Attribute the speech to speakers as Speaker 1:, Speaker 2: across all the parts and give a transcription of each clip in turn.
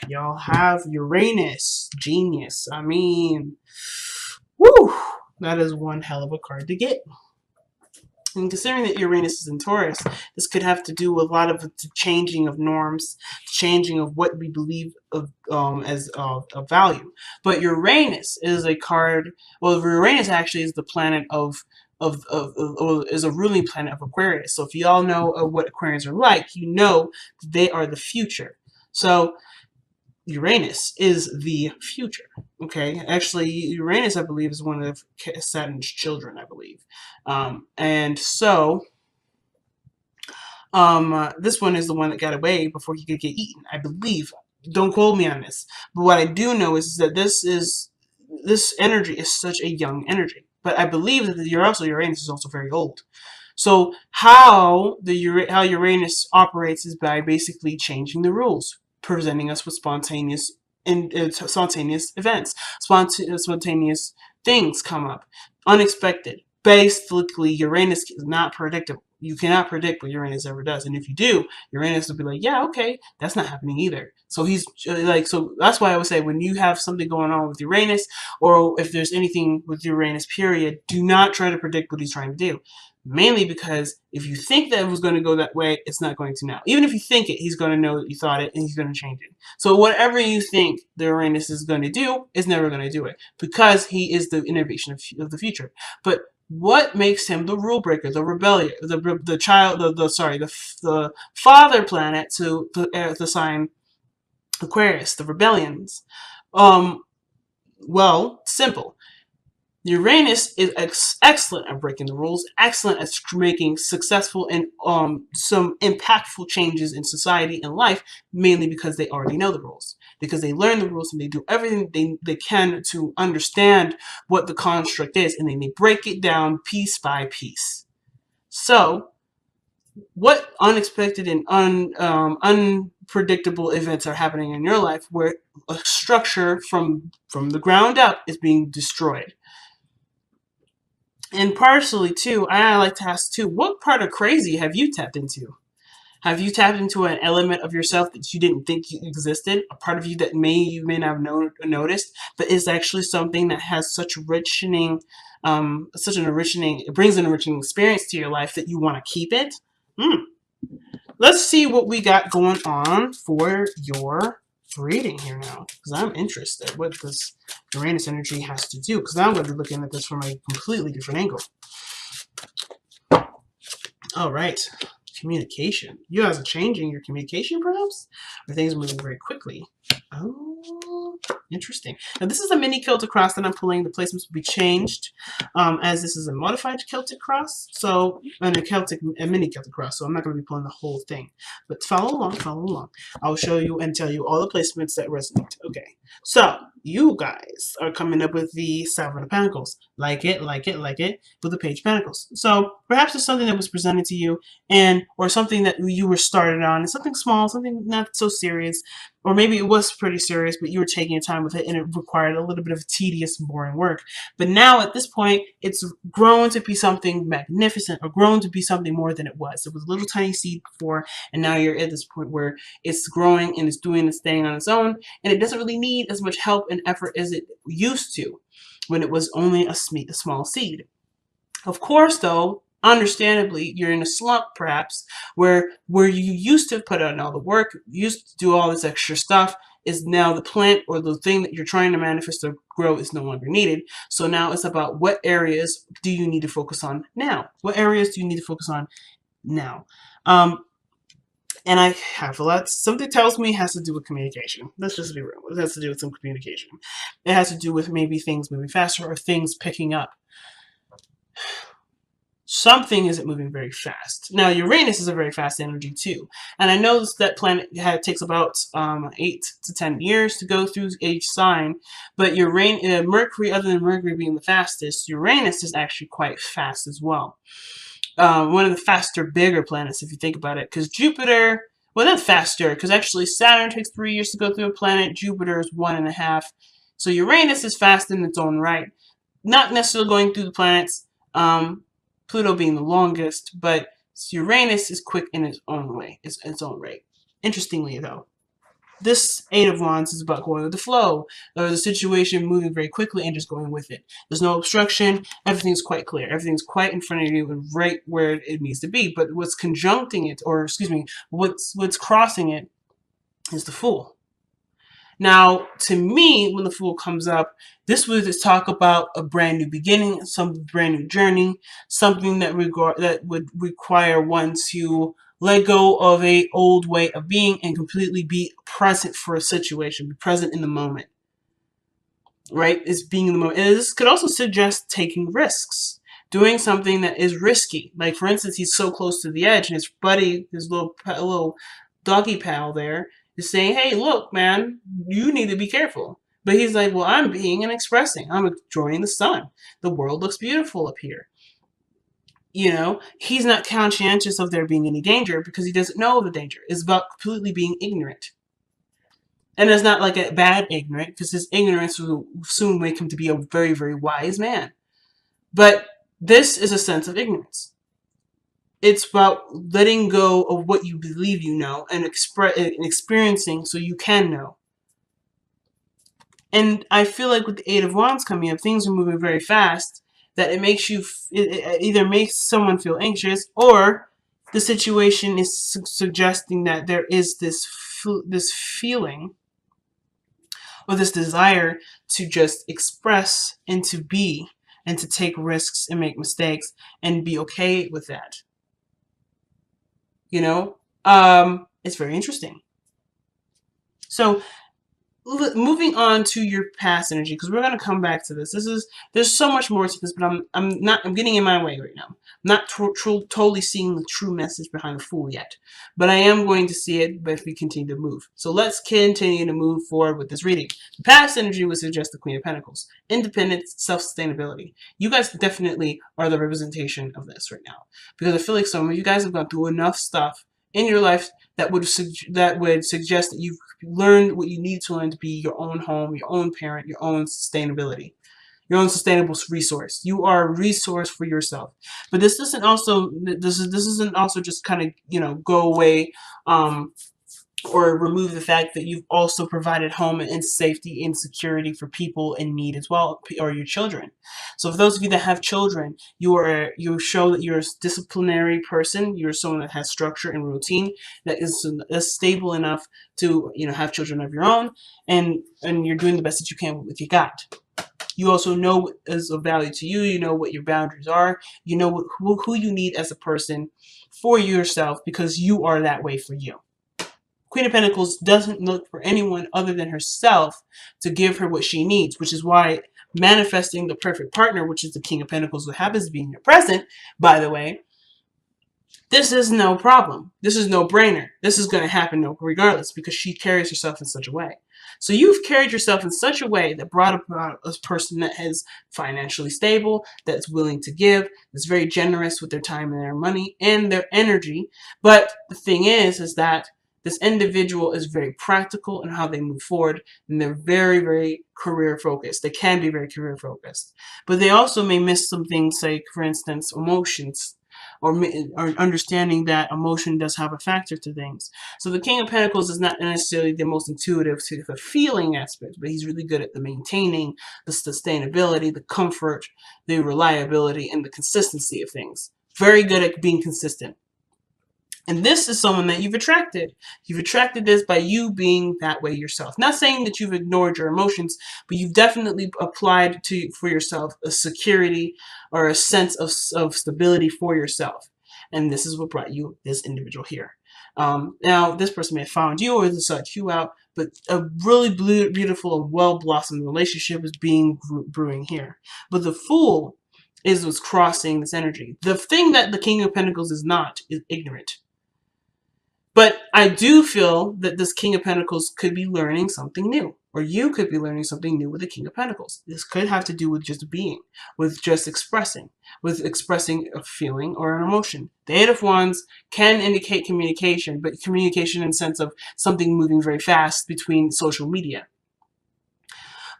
Speaker 1: Y'all have Uranus. Genius. I mean, woo! That is one hell of a card to get. And considering that Uranus is in Taurus, this could have to do with a lot of the changing of norms, changing of what we believe of as of value. But Uranus is a card. Well, Uranus actually is the planet is a ruling planet of Aquarius. So if you all know what Aquarians are like, you know they are the future. So Uranus is the future. Okay, actually, Uranus, I believe, is one of Saturn's children, I believe, and so this one is the one that got away before he could get eaten, I believe. Don't quote me on this, but what I do know is that this energy is such a young energy. But I believe that Uranus is also very old. So how Uranus operates is by basically changing the rules, presenting us with spontaneous events, spontaneous things come up, unexpected. Basically, Uranus is not predictable. You cannot predict what Uranus ever does, and if you do, Uranus will be like, "Yeah, okay, that's not happening either." So he's so that's why I would say when you have something going on with Uranus, or if there's anything with Uranus, period, do not try to predict what he's trying to do. Mainly because if you think that it was going to go that way, it's not going to now. Even if you think it, he's going to know that you thought it and he's going to change it. So whatever you think the Uranus is going to do is never going to do it because he is the innovation of the future. But what makes him the rule breaker, the rebellion, the child, the father planet to the sign Aquarius, the rebellions? Well, simple. Uranus is excellent at breaking the rules, excellent at making successful and some impactful changes in society and life, mainly because they already know the rules. Because they learn the rules and they do everything they can to understand what the construct is, and then they break it down piece by piece. So, what unexpected and unpredictable events are happening in your life where a structure from the ground up is being destroyed? And partially too, I like to ask too, what part of crazy have you tapped into? Have you tapped into an element of yourself that you didn't think existed? A part of you that you may not have noticed, but is actually something that has such such an enrichening, it brings an enriching experience to your life that you want to keep it? Hmm. Let's see what we got going on for your reading here now, because I'm interested what this Uranus energy has to do, because now I'm going to be looking at this from a completely different angle. All right, communication. You guys are changing your communication, perhaps? Or things are moving very quickly? Oh, interesting. Now, this is a mini Celtic cross that I'm pulling. The placements will be changed as this is a modified Celtic cross, and a mini Celtic cross, so I'm not going to be pulling the whole thing. But follow along, follow along. I'll show you and tell you all the placements that resonate. Okay, so you guys are coming up with the Seven of Pentacles. Like it, like it, like it, with the Page of Pentacles. So perhaps it's something that was presented to you, or something that you were started on, something small, something not so serious, or maybe it was pretty serious, but you were taking your time with it and it required a little bit of tedious and boring work. But now at this point, it's grown to be something magnificent, or grown to be something more than it was. It was a little tiny seed before, and now you're at this point where it's growing and it's doing its thing on its own, and it doesn't really need as much help and effort as it used to when it was only a small seed. Of course, though, understandably, you're in a slump, perhaps, where you used to put in all the work, used to do all this extra stuff, is now the plant or the thing that you're trying to manifest or grow is no longer needed. So now it's about what areas do you need to focus on now? What areas do you need to focus on now? And I have a lot. Something tells me it has to do with communication. Let's just be real. It has to do with some communication. It has to do with maybe things moving faster or things picking up. Something isn't moving very fast. Now, Uranus is a very fast energy too, and I know that planet takes about 8 to 10 years to go through each sign. But Mercury, other than Mercury being the fastest, Uranus is actually quite fast as well. One of the faster, bigger planets, if you think about it, because Jupiter, well, not faster, because actually Saturn takes 3 years to go through a planet. Jupiter is 1.5. So Uranus is fast in its own right. Not necessarily going through the planets. Pluto being the longest, but Uranus is quick in its own way, its own rate. Interestingly, though. This Eight of Wands is about going with the flow, or the situation moving very quickly and just going with it. There's no obstruction. Everything's quite clear. Everything's quite in front of you and right where it needs to be. But what's conjuncting it, or excuse me, what's crossing it is the Fool. Now, to me, when the Fool comes up, this would talk about a brand new beginning, some brand new journey, something that would require one to let go of a old way of being and completely be present for a situation, be present in the moment. Right? It's being in the moment. And this could also suggest taking risks, doing something that is risky. Like, for instance, he's so close to the edge, and his buddy, his little doggy pal there, is saying, hey, look, man, you need to be careful. But he's like, well, I'm being and expressing. I'm enjoying the sun. The world looks beautiful up here. You know, he's not conscientious of there being any danger because he doesn't know of the danger. It's about completely being ignorant. And it's not like a bad ignorant, because his ignorance will soon make him to be a very, very wise man. But this is a sense of ignorance. It's about letting go of what you believe you know and experiencing so you can know. And I feel like with the Eight of Wands coming up, things are moving very fast, that it makes you, it either makes someone feel anxious, or the situation is suggesting that there is this feeling or this desire to just express and to be and to take risks and make mistakes and be okay with that. You know, it's very interesting. So moving on to your past energy, because we're going to come back to this. There's so much more to this, but I'm getting in my way right now. I'm not totally seeing the true message behind the Fool yet, but I am going to see it if we continue to move. So let's continue to move forward with this reading. The past energy would suggest the Queen of Pentacles, independence, self-sustainability. You guys definitely are the representation of this right now, because I feel like some of you guys have gone through enough stuff in your life that would suggest that you've learned what you need to learn to be your own home, your own parent, your own sustainability, your own sustainable resource. You are a resource for yourself. But this isn't also just kind of go away or remove the fact that you've also provided home and safety and security for people in need as well, or your children. So for those of you that have children, you show that you're a disciplinary person. You're someone that has structure and routine, that is stable enough to have children of your own, and you're doing the best that you can with what you got. You also know what is of value to you. You know what your boundaries are. You know who you need as a person for yourself, because you are that way for you. Queen of Pentacles doesn't look for anyone other than herself to give her what she needs, which is why manifesting the perfect partner, which is the King of Pentacles, who happens to be in your present, by the way, this is no problem. This is no brainer. This is going to happen regardless, because she carries herself in such a way. So you've carried yourself in such a way that brought about a person that is financially stable, that's willing to give, that's very generous with their time and their money and their energy. But the thing is that this individual is very practical in how they move forward, and they're very, very career focused. They can be very career focused, but they also may miss some things, like, for instance, emotions, or understanding that emotion does have a factor to things. So the King of Pentacles is not necessarily the most intuitive to the feeling aspect, but he's really good at the maintaining, the sustainability, the comfort, the reliability, and the consistency of things. Very good at being consistent. And this is someone that you've attracted. You've attracted this by you being that way yourself. Not saying that you've ignored your emotions, but you've definitely applied for yourself a security or a sense of stability for yourself. And this is what brought you this individual here. Now, this person may have found you or sought you out, but a really beautiful and well-blossomed relationship is brewing here. But the Fool is what's crossing this energy. The thing that the King of Pentacles is not is ignorant. But I do feel that this King of Pentacles could be learning something new, or you could be learning something new with the King of Pentacles. This could have to do with just being, with just expressing, with expressing a feeling or an emotion. The Eight of Wands can indicate communication, but communication in the sense of something moving very fast between social media.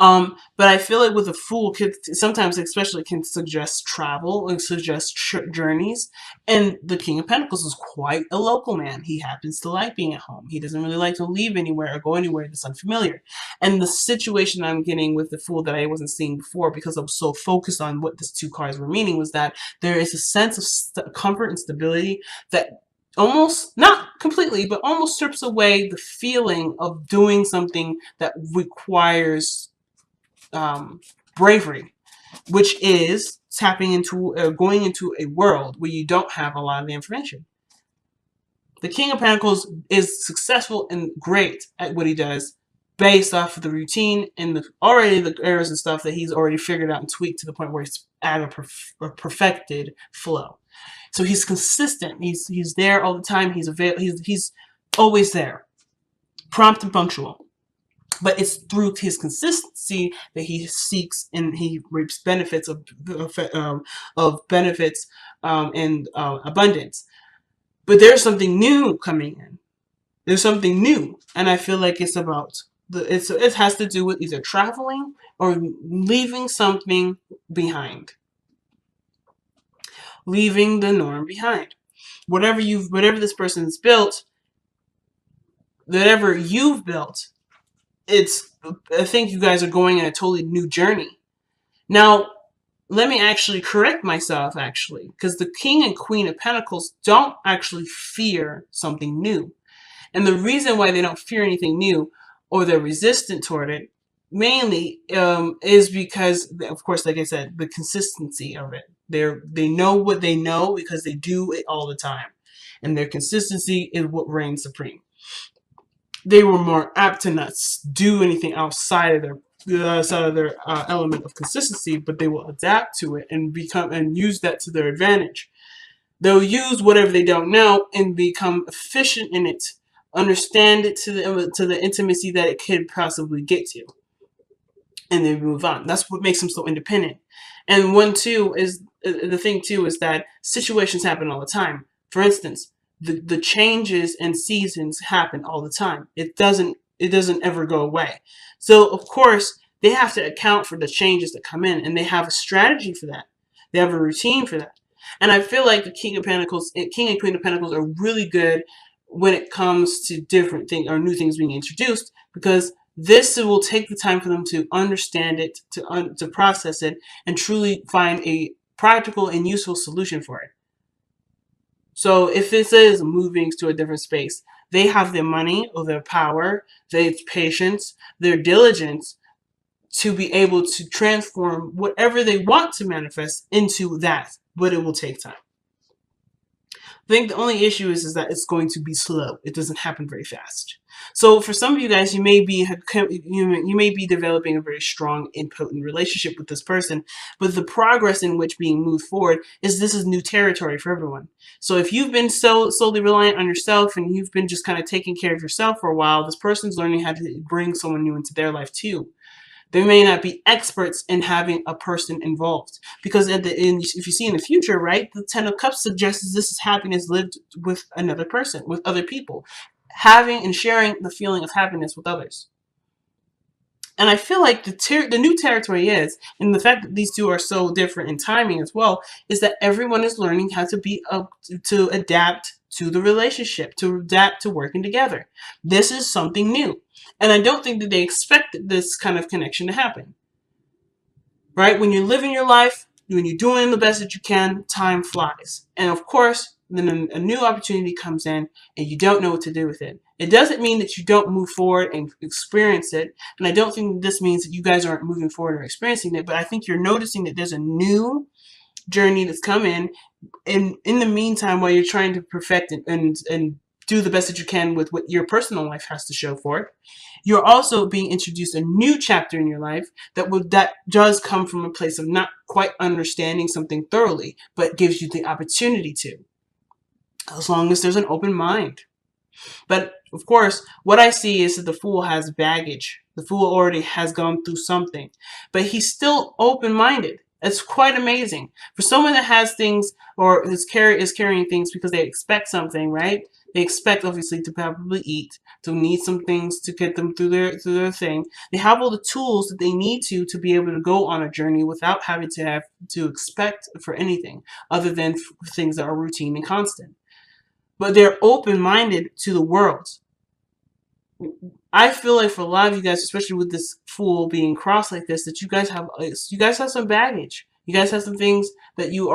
Speaker 1: But I feel like with a fool, could sometimes, especially, can suggest travel and suggest journeys. And the King of Pentacles is quite a local man. He happens to like being at home. He doesn't really like to leave anywhere or go anywhere that's unfamiliar. And the situation I'm getting with the fool that I wasn't seeing before, because I was so focused on what these two cards were meaning, was that there is a sense of comfort and stability that almost, not completely, but almost strips away the feeling of doing something that requires bravery, which is tapping into, going into a world where you don't have a lot of the information. The King of Pentacles is successful and great at what he does based off of the routine and the errors and stuff that he's already figured out and tweaked to the point where he's at a perfected flow. So he's consistent. He's there all the time. He's always there, prompt and punctual. But it's through his consistency that he seeks and he reaps benefits of benefits and abundance. But there's something new coming in. There's something new, and I feel like it's about it has to do with either traveling or leaving something behind, leaving the norm behind. Whatever this person's built, whatever you've built, I think you guys are going in a totally new journey. Now, let me actually correct myself, because the King and Queen of Pentacles don't actually fear something new. And the reason why they don't fear anything new, or they're resistant toward it, mainly is because, of course, like I said, the consistency of it. They know what they know because they do it all the time. And their consistency is what reigns supreme. They were more apt to not do anything outside of their element of consistency, but they will adapt to it and use that to their advantage. They'll use whatever they don't know and become efficient in it, understand it to the intimacy that it could possibly get to, and then move on. That's what makes them so independent. And the thing too is that situations happen all the time. For instance, the changes and seasons happen all the time. It doesn't ever go away. So of course they have to account for the changes that come in, and they have a strategy for that. They have a routine for that. And I feel like the King and Queen of Pentacles are really good when it comes to different things or new things being introduced, because this will take the time for them to understand it, to process it, and truly find a practical and useful solution for it. So if this is moving to a different space, they have their money or their power, their patience, their diligence to be able to transform whatever they want to manifest into that, but it will take time. I think the only issue is that it's going to be slow. It doesn't happen very fast. So for some of you guys, you may be developing a very strong and potent relationship with this person, but the progress in which being moved forward this is new territory for everyone. So if you've been solely reliant on yourself and you've been just kind of taking care of yourself for a while, this person's learning how to bring someone new into their life too. They may not be experts in having a person involved, because at the end, if you see in the future, right, the Ten of Cups suggests this is happiness lived with another person, with other people, having and sharing the feeling of happiness with others. And I feel like the new territory is, and the fact that these two are so different in timing as well, is that everyone is learning how to adapt to the relationship, to adapt to working together. This is something new. And I don't think that they expected this kind of connection to happen. Right? When you're living your life, when you're doing the best that you can, time flies. And of course, then a new opportunity comes in and you don't know what to do with it. It doesn't mean that you don't move forward and experience it. And I don't think this means that you guys aren't moving forward or experiencing it. But I think you're noticing that there's a new journey that's come in the meantime, while you're trying to perfect it and do the best that you can with what your personal life has to show for it. You're also being introduced a new chapter in your life that does come from a place of not quite understanding something thoroughly, but gives you the opportunity to, as long as there's an open mind. But of course, what I see is that the Fool has baggage. The Fool already has gone through something, but he's still open-minded. It's quite amazing. For someone that has things or is carrying things because they expect something, right? They expect, obviously, to probably eat, to need some things to get them through their thing. They have all the tools that they need to be able to go on a journey without having to have to expect for anything other than things that are routine and constant. But they're open-minded to the world. I feel like for a lot of you guys, especially with this fool being crossed like this, that you guys have some baggage. You guys have some things that you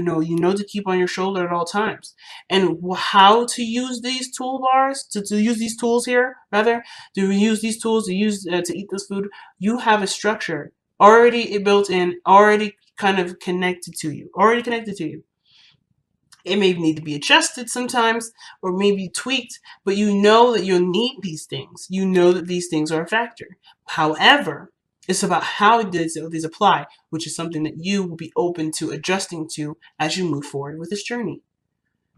Speaker 1: know to keep on your shoulder at all times. And how to use these toolbars, to use these tools here, rather, to use these tools to eat this food, you have a structure already built in, already kind of connected to you, It may need to be adjusted sometimes or maybe tweaked, but you know that you'll need these things. You know that these things are a factor. However, it's about how these apply, which is something that you will be open to adjusting to as you move forward with this journey.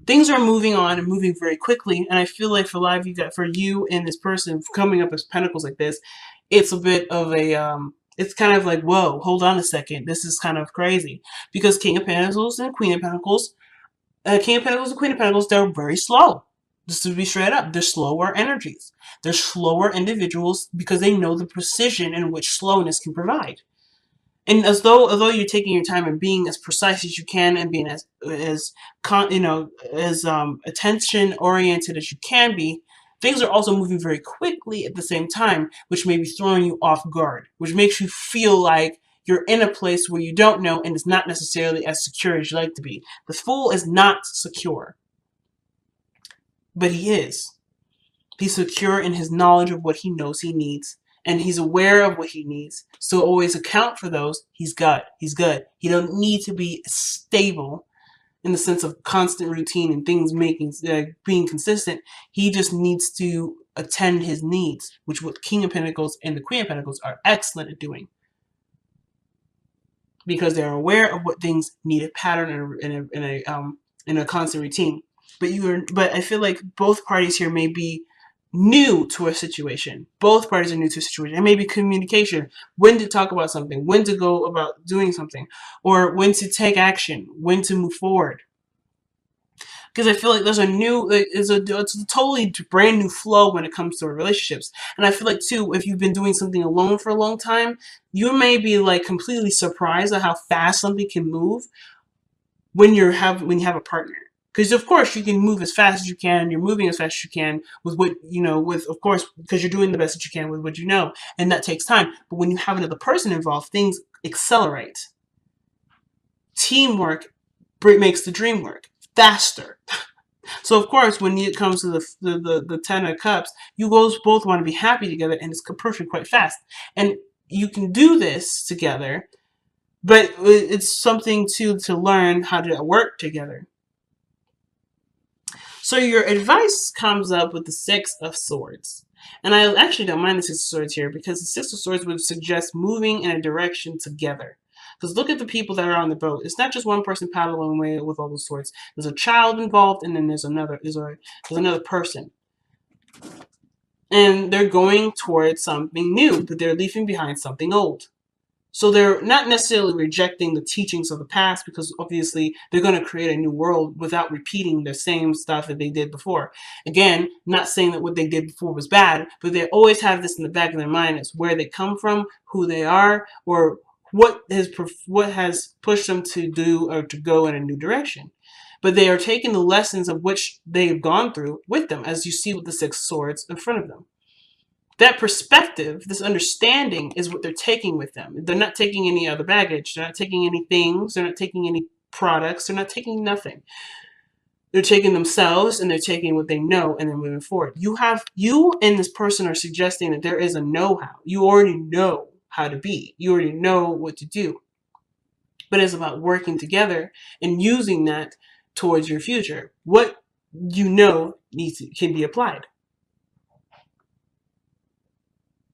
Speaker 1: Things are moving on and moving very quickly, and I feel like for a lot of you, for you and this person coming up as pentacles like this, it's a bit of a it's kind of like, whoa, hold on a second, this is kind of crazy, because King of Pentacles and Queen of Pentacles, King of Pentacles and Queen of Pentacles, they're very slow. Just to be straight up, they're slower energies. They're slower individuals because they know the precision in which slowness can provide. And although you're taking your time and being as precise as you can and being as attention oriented as you can be, things are also moving very quickly at the same time, which may be throwing you off guard, which makes you feel like you're in a place where you don't know and it's not necessarily as secure as you like to be. The Fool is not secure, but he is. He's secure in his knowledge of what he knows he needs, and he's aware of what he needs. So always account for those. He's good. He's good. He don't need to be stable in the sense of constant routine and things being consistent. He just needs to attend his needs, which what King of Pentacles and the Queen of Pentacles are excellent at doing, because they're aware of what things need a pattern in a constant routine. But I feel like both parties here may be new to a situation. Both parties are new to a situation. It may be communication, when to talk about something, when to go about doing something, or when to take action, when to move forward. Because I feel like there's it's a totally brand new flow when it comes to relationships. And I feel like too, if you've been doing something alone for a long time, you may be like completely surprised at how fast something can move when you have a partner. Because of course you can move as fast as you can. You're moving as fast as you can with what you know. Of course, because you're doing the best that you can with what you know, and that takes time. But when you have another person involved, things accelerate. Teamwork makes the dream work faster. So of course, when it comes to the Ten of Cups, you both want to be happy together, and it's approaching quite fast. And you can do this together, but it's something to learn how to work together. So your advice comes up with the Six of Swords. And I actually don't mind the Six of Swords here, because the Six of Swords would suggest moving in a direction together. Because look at the people that are on the boat. It's not just one person paddling away with all the swords. There's a child involved, and then there's another person. And they're going towards something new, but they're leaving behind something old. So they're not necessarily rejecting the teachings of the past, because obviously they're going to create a new world without repeating the same stuff that they did before. Again, not saying that what they did before was bad, but they always have this in the back of their mind as where they come from, who they are, or what has pushed them to do or to go in a new direction. But they are taking the lessons of which they've gone through with them, as you see with the Six Swords in front of them. That perspective, this understanding, is what they're taking with them. They're not taking any other baggage. They're not taking any things. They're not taking any products. They're not taking nothing. They're taking themselves, and they're taking what they know, and they're moving forward. You and this person are suggesting that there is a know-how. You already know how to be. You already know what to do. But it's about working together and using that towards your future. What you know can be applied.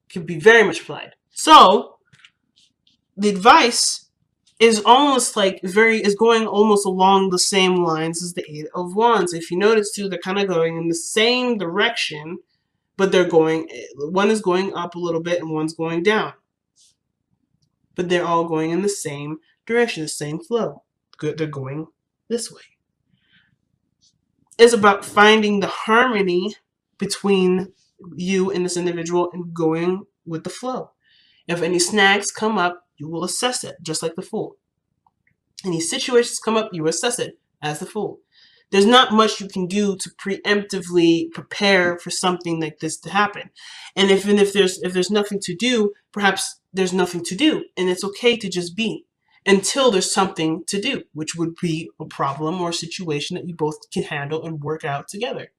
Speaker 1: Can be very much applied. So the advice is almost like is going almost along the same lines as the Eight of Wands. If you notice too, they're kind of going in the same direction, but one is going up a little bit and one's going down. But they're all going in the same direction, the same flow. They're going this way. is about finding the harmony between you and this individual and going with the flow. If any snags come up, you will assess it, just like the Fool. Any situations come up, you assess it as the Fool. There's not much you can do to preemptively prepare for something like this to happen. And if there's nothing to do, perhaps there's nothing to do, and it's okay to just be until there's something to do, which would be a problem or a situation that you both can handle and work out together.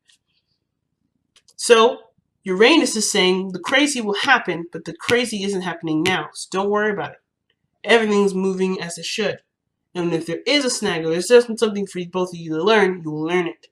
Speaker 1: So Uranus is saying the crazy will happen, but the crazy isn't happening now, so don't worry about it. Everything's moving as it should. And if there is a snag or there's just something for both of you to learn, you will learn it.